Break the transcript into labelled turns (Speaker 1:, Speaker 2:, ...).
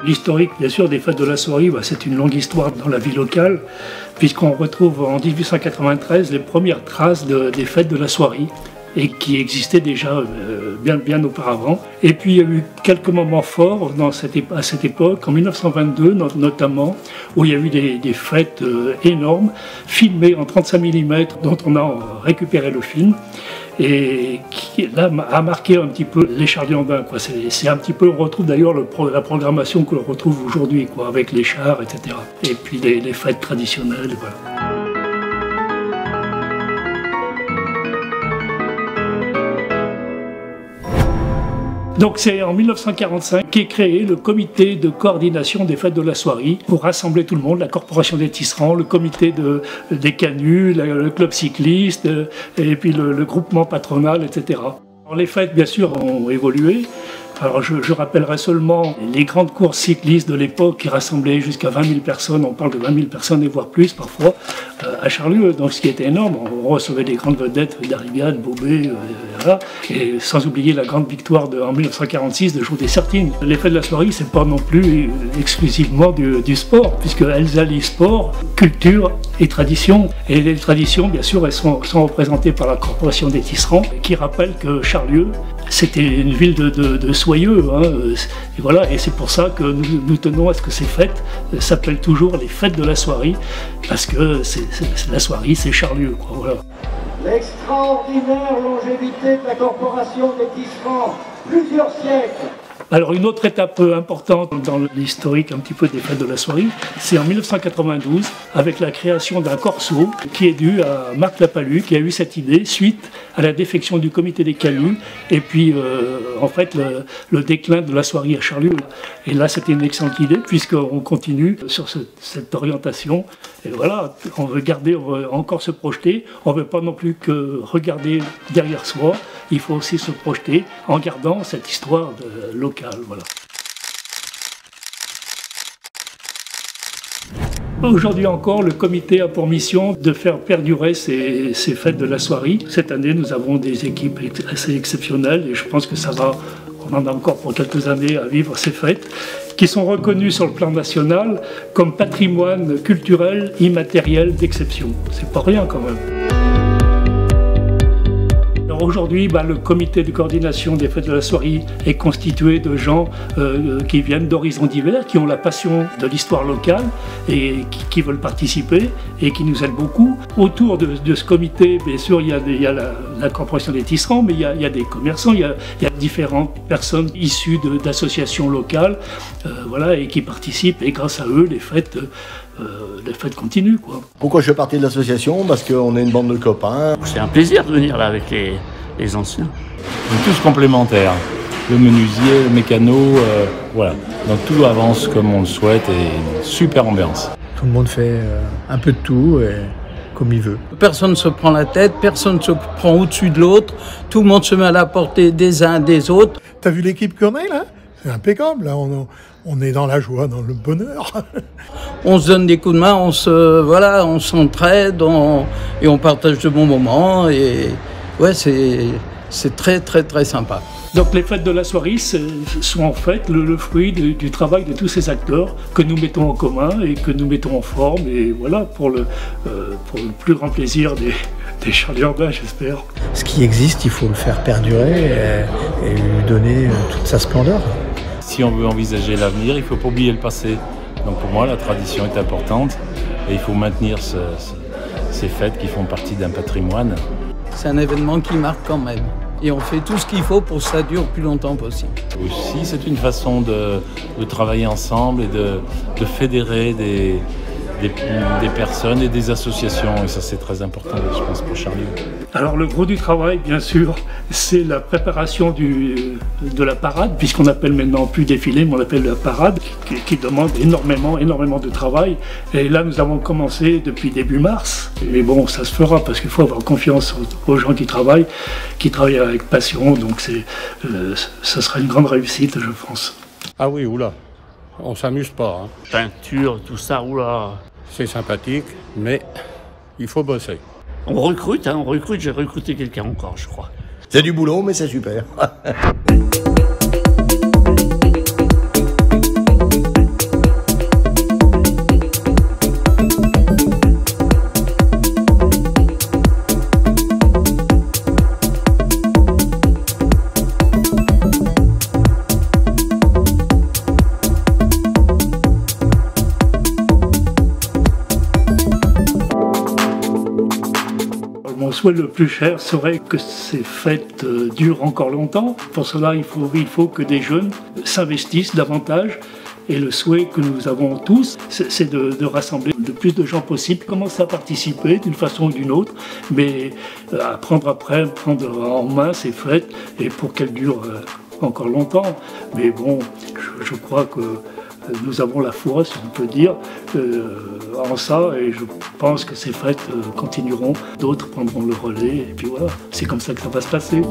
Speaker 1: L'historique, bien sûr, des fêtes de la soierie, c'est une longue histoire dans la vie locale, puisqu'on retrouve en 1893 les premières traces des fêtes de la soierie, et qui existaient déjà bien auparavant. Et puis il y a eu quelques moments forts à cette époque, en 1922 notamment, où il y a eu des fêtes énormes, filmées en 35 mm, dont on a récupéré le film, et qui là a marqué un petit peu les Charliandins. C'est un petit peu, on retrouve d'ailleurs la programmation que l'on retrouve aujourd'hui, avec les chars, etc. Et puis les fêtes traditionnelles, voilà. Donc c'est en 1945 qu'est créé le comité de coordination des fêtes de la soierie pour rassembler tout le monde, la corporation des tisserands, le comité des canuts, le club cycliste et puis le groupement patronal, etc. Alors les fêtes bien sûr ont évolué. Alors je rappellerai seulement les grandes courses cyclistes de l'époque qui rassemblaient jusqu'à 20 000 personnes, on parle de 20 000 personnes et voire plus parfois, à Charlieu, donc ce qui était énorme. On recevait des grandes vedettes, Darrigade, Bobet, voilà. Et sans oublier la grande victoire en 1946 de Joux-des-Sertines. Les fêtes de la soierie, c'est pas non plus exclusivement du sport, puisqu'elles allient sport, culture et tradition. Et les traditions, bien sûr, elles sont représentées par la corporation des tisserands, qui rappelle que Charlieu, c'était une ville de soyeux, et voilà, et c'est pour ça que nous tenons à ce que ces fêtes s'appellent toujours les fêtes de la soierie, parce que la soierie, c'est Charlieu, voilà.
Speaker 2: L'extraordinaire longévité de la corporation des tisserands, plusieurs siècles.
Speaker 1: Alors une autre étape importante dans l'historique un petit peu des fêtes de la soierie, c'est en 1992 avec la création d'un corso qui est dû à Marc Lapalu qui a eu cette idée suite à la défection du comité des canuts et puis en fait le déclin de la soierie à Charlieu. Et là c'était une excellente idée puisqu'on continue sur cette orientation et voilà, on veut encore se projeter, on ne veut pas non plus que regarder derrière soi, il faut aussi se projeter en gardant cette histoire locale. Voilà. Aujourd'hui encore, le comité a pour mission de faire perdurer ces fêtes de la soierie. Cette année, nous avons des équipes assez exceptionnelles et je pense que on en a encore pour quelques années à vivre ces fêtes, qui sont reconnues sur le plan national comme patrimoine culturel immatériel d'exception. C'est pas rien quand même. Aujourd'hui, le comité de coordination des fêtes de la soierie est constitué de gens qui viennent d'horizons divers, qui ont la passion de l'histoire locale et qui veulent participer et qui nous aident beaucoup. Autour de ce comité, bien sûr, il y a la corporation des tisserands, mais il y a des commerçants, il y a différentes personnes issues d'associations locales voilà, et qui participent et grâce à eux, les fêtes continuent.
Speaker 3: Pourquoi je fais partie de l'association? Parce qu'on est une bande de copains.
Speaker 4: C'est un plaisir de venir là avec les anciens.
Speaker 5: On est tous complémentaires. Le menuisier, le mécano, voilà. Donc tout avance comme on le souhaite et une super ambiance.
Speaker 6: Tout le monde fait un peu de tout et comme il veut.
Speaker 7: Personne ne se prend la tête, personne ne se prend au-dessus de l'autre, tout le monde se met à la portée des uns des autres.
Speaker 8: T'as vu l'équipe qu'on est là? C'est impeccable, là. On est dans la joie, dans le bonheur.
Speaker 7: On se donne des coups de main, on s'entraide et on partage de bons moments. Et ouais, c'est très très très sympa.
Speaker 1: Donc les fêtes de la soierie sont en fait le fruit du travail de tous ces acteurs que nous mettons en commun et que nous mettons en forme. Et voilà, pour le plus grand plaisir des Charliandins, j'espère.
Speaker 6: Ce qui existe, il faut le faire perdurer et lui donner toute sa splendeur.
Speaker 5: Si on veut envisager l'avenir, il ne faut pas oublier le passé. Donc pour moi, la tradition est importante et il faut maintenir ces fêtes qui font partie d'un patrimoine.
Speaker 7: C'est un événement qui marque quand même. Et on fait tout ce qu'il faut pour que ça dure le plus longtemps possible.
Speaker 5: Aussi, c'est une façon de travailler ensemble et de fédérer des personnes et des associations. Et ça, c'est très important, je pense, pour Charlieu.
Speaker 1: Alors le gros du travail, bien sûr, c'est la préparation de la parade, puisqu'on appelle maintenant plus défilé, mais on appelle la parade, qui demande énormément de travail. Et là, nous avons commencé depuis début mars. Mais bon, ça se fera, parce qu'il faut avoir confiance aux gens qui travaillent avec passion. Donc ça sera une grande réussite, je pense.
Speaker 9: Ah oui, oula, on s'amuse pas.
Speaker 4: Peinture, tout ça, oula.
Speaker 9: C'est sympathique, mais il faut bosser.
Speaker 4: On recrute, j'ai recruté quelqu'un encore, je crois.
Speaker 3: C'est du boulot, mais c'est super.
Speaker 1: souhait le plus cher serait que ces fêtes durent encore longtemps. Pour cela, il faut que des jeunes s'investissent davantage. Et le souhait que nous avons tous, c'est de rassembler le plus de gens possible, commencer à participer d'une façon ou d'une autre, mais prendre en main ces fêtes et pour qu'elles durent encore longtemps. Mais bon, je crois que nous avons la foi, si on peut dire, en ça, et je pense que ces fêtes continueront, d'autres prendront le relais, et puis voilà, c'est comme ça que ça va se passer.